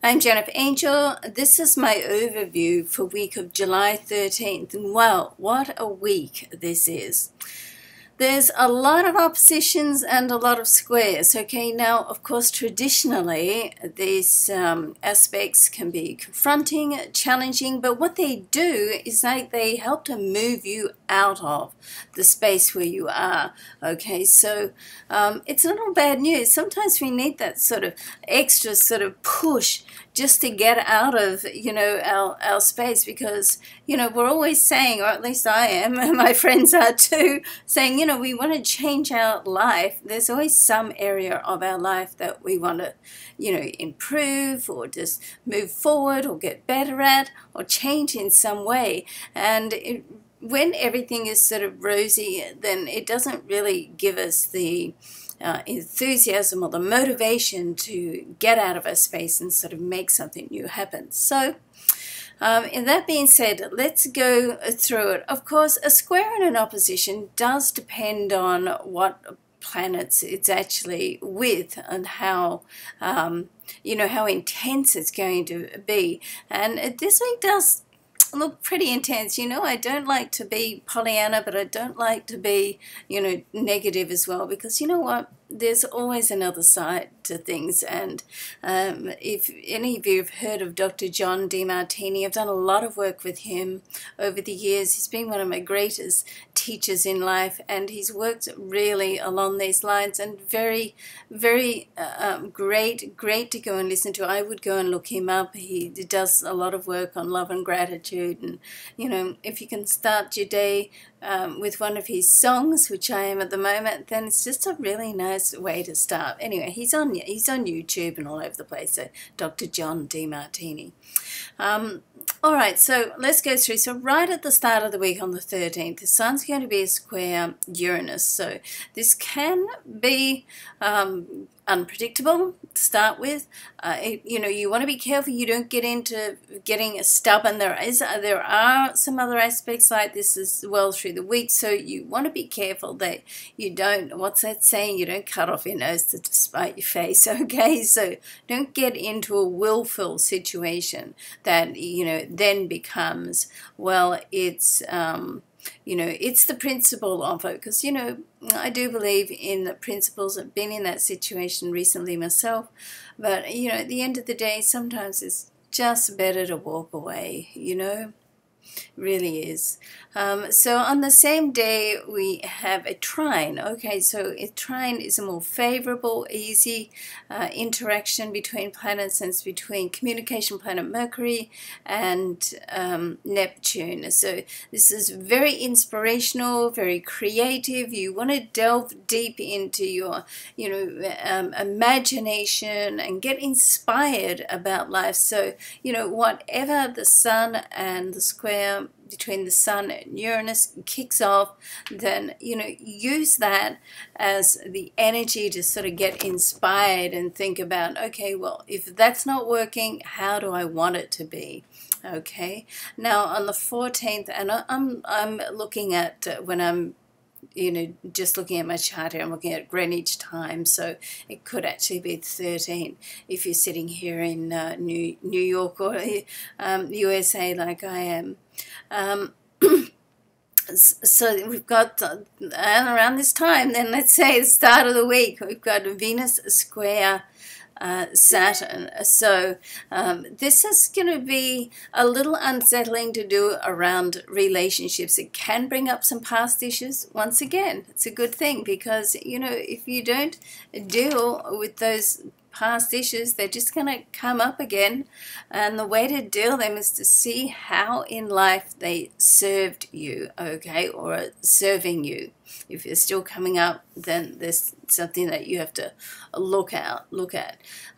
I'm Jennifer Angel. This is my overview for week of July 13th. And wow, what a week this is. There's a lot of oppositions and a lot of squares. Okay, now, of course, traditionally, these aspects can be confronting, challenging, but what they do is they help to move you out of the space where you are. Okay, so it's not all bad news. Sometimes we need that sort of extra sort of push just to get out of, our space, because, we're always saying, or at least I am, and my friends are too, saying, we want to change our life. There's always some area of our life that we want to, improve or just move forward or get better at or change in some way. And when everything is sort of rosy, then it doesn't really give us the enthusiasm or the motivation to get out of our space and sort of make something new happen. So, and that being said, let's go through it. Of course, a square and an opposition does depend on what planets it's actually with and how, how intense it's going to be. And this week does look pretty intense. I don't like to be Pollyanna, but I don't like to be, negative as well, because you know what? There's always another side to things. And if any of you have heard of Dr. John DeMartini, I've done a lot of work with him over the years. He's been one of my greatest teachers in life, and he's worked really along these lines, and very, very great to go and listen to. I would go and look him up. He does a lot of work on love and gratitude, and if you can start your day with one of his songs, which I am at the moment, then it's just a really nice way to start. Anyway, he's on YouTube and all over the place. So Dr. John DeMartini. All right, so let's go through. So right at the start of the week on the 13th, the sun's going to be a square Uranus. So this can be unpredictable to start with. You want to be careful you don't get into getting stubborn. There are some other aspects like this as well through the week, so you want to be careful that you don't, what's that saying, you don't cut off your nose to spite your face. Okay, so don't get into a willful situation that then becomes, well, it's it's the principle of it, because I do believe in the principles. I've been in that situation recently myself, but at the end of the day, sometimes it's just better to walk away. Really is. So on the same day, we have a trine. Okay, so a trine is a more favorable, easy interaction between planets, and it's between communication planet Mercury and Neptune. So this is very inspirational, very creative. You want to delve deep into your, imagination and get inspired about life. So, whatever the sun and the square between the sun and Uranus kicks off, then use that as the energy to sort of get inspired and think about, okay, well, if that's not working, how do I want it to be? Okay, now on the 14th, and I'm looking at when I'm just looking at my chart here, I'm looking at Greenwich time, so it could actually be 13 if you're sitting here in New York or USA like I am. So we've got, and around this time, then let's say the start of the week, we've got Venus square Saturn. So this is going to be a little unsettling to do around relationships. It can bring up some past issues. Once again, it's a good thing, because if you don't deal with those past issues, they're just going to come up again, and the way to deal with them is to see how in life they served you, okay, or are serving you. If you're still coming up, then there's something that you have to look at.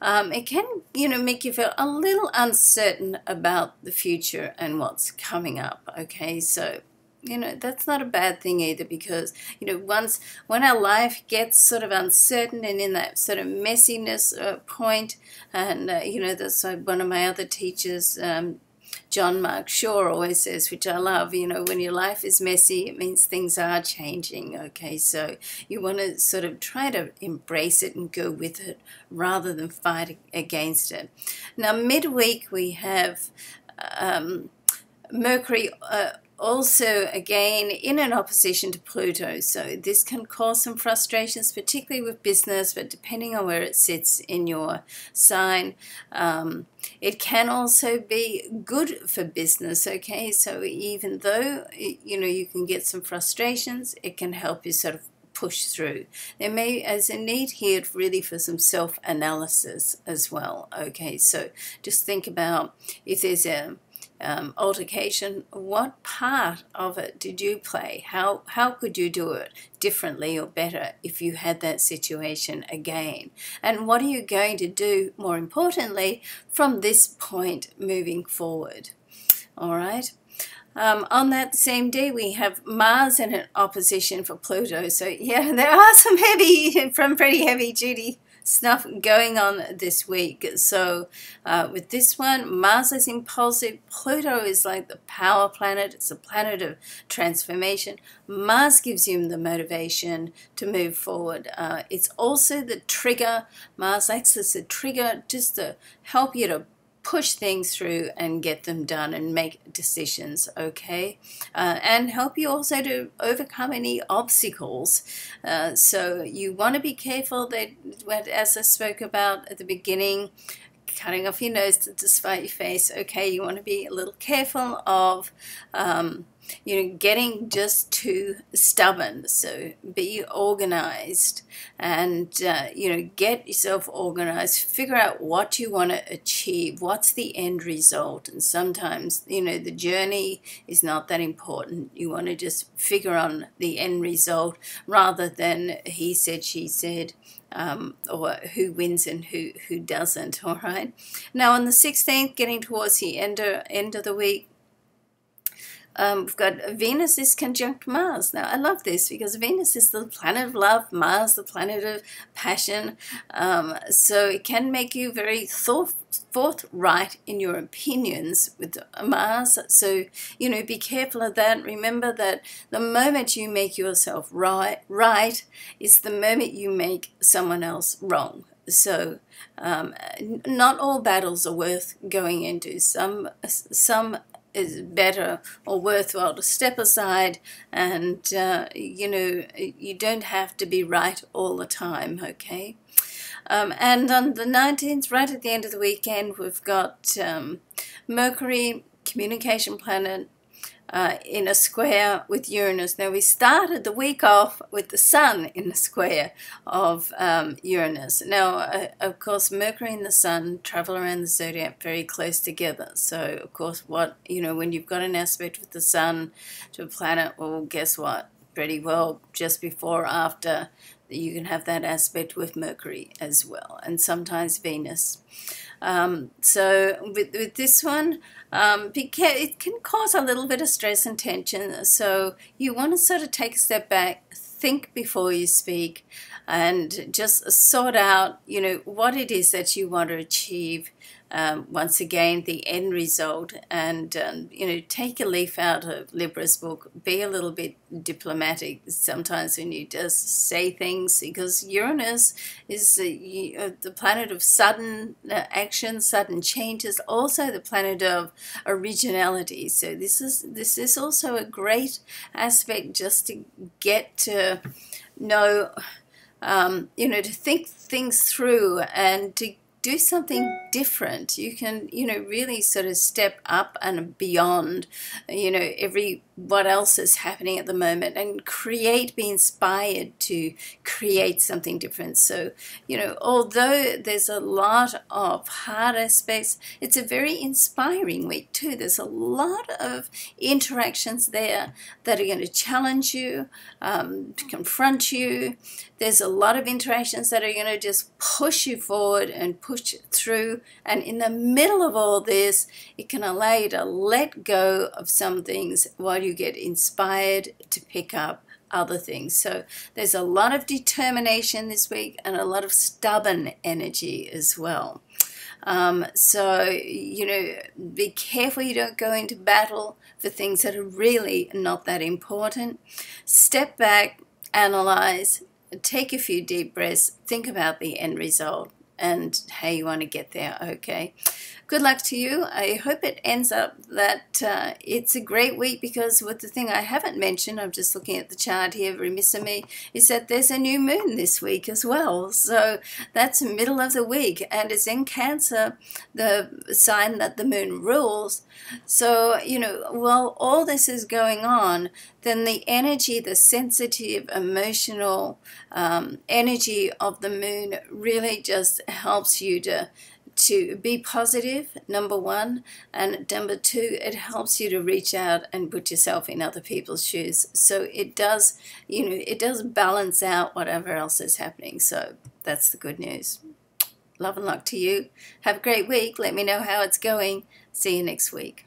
It can, make you feel a little uncertain about the future and what's coming up, okay? So that's not a bad thing either, because when our life gets sort of uncertain and in that sort of messiness point, and that's like one of my other teachers John Mark Shaw always says, which I love, you know, when your life is messy, it means things are changing, okay? So you want to sort of try to embrace it and go with it rather than fight against it. Now, midweek we have Mercury also again in an opposition to Pluto, so this can cause some frustrations, particularly with business, but depending on where it sits in your sign. It can also be good for business, okay? So even though, you know, you can get some frustrations, it can help you sort of push through. There may, as a need here, really for some self-analysis as well, okay? So just think about if there's a altercation, what part of it did you play? How could you do it differently or better if you had that situation again? And what are you going to do, more importantly, from this point moving forward? All right. On that same day, we have Mars in an opposition for Pluto. So yeah, there are some pretty heavy duty stuff going on this week. So with this one, Mars is impulsive. Pluto is like the power planet. It's a planet of transformation. Mars gives you the motivation to move forward. It's also the trigger. Mars acts as a trigger just to help you to push things through and get them done and make decisions, okay? And help you also to overcome any obstacles. So you want to be careful that, as I spoke about at the beginning, cutting off your nose to spite your face, okay? You want to be a little careful of you know, getting just too stubborn. So be organized and, you know, get yourself organized. Figure out what you want to achieve. What's the end result? And sometimes, you know, the journey is not that important. You want to just figure on the end result rather than he said, she said, or who wins and who doesn't, all right? Now, on the 16th, getting towards the end of the week, we've got Venus is conjunct Mars. Now, I love this because Venus is the planet of love, Mars, the planet of passion. So it can make you very forthright in your opinions with Mars. So, you know, be careful of that. Remember that the moment you make yourself right is the moment you make someone else wrong. So not all battles are worth going into. Some is better or worthwhile to step aside and, you know, you don't have to be right all the time, okay? And on the 19th, right at the end of the weekend, we've got Mercury, communication planet, in a square with Uranus. Now, we started the week off with the Sun in the square of Uranus. Now, of course, Mercury and the Sun travel around the zodiac very close together. So, of course, you know, when you've got an aspect with the Sun to a planet, well, guess what? Pretty well just before or after, you can have that aspect with Mercury as well, and sometimes Venus. So with this one, it can cause a little bit of stress and tension. So you want to sort of take a step back, think before you speak, and just sort out, you know, what it is that you want to achieve. Once again, the end result, and you know, take a leaf out of Libra's book. Be a little bit diplomatic sometimes when you just say things, because Uranus is the planet of sudden action, sudden changes, also the planet of originality. So this is also a great aspect just to get to know, you know, to think things through and to do something different. You can, you know, really sort of step up and beyond, you know, what else is happening at the moment, and be inspired to create something different. So, you know, although there's a lot of hard aspects, it's a very inspiring week too. There's a lot of interactions there that are going to challenge you, to confront you. There's a lot of interactions that are going to just push you forward and push through. And in the middle of all this, it can allow you to let go of some things while you get inspired to pick up other things. So there's a lot of determination this week and a lot of stubborn energy as well. So, you know, be careful you don't go into battle for things that are really not that important. Step back, analyze, take a few deep breaths, think about the end result and how you want to get there, okay? Good luck to you. I hope it ends up that it's a great week, because with the thing I haven't mentioned, I'm just looking at the chart here, remiss of me, is that there's a new moon this week as well. So that's the middle of the week, and it's in Cancer, the sign that the moon rules. So, you know, while all this is going on, then the energy, the sensitive, emotional energy of the moon really just helps you to be positive, number one, and number two, it helps you to reach out and put yourself in other people's shoes. So it does, you know, it does balance out whatever else is happening. So that's the good news. Love and luck to you. Have a great week. Let me know how it's going. See you next week.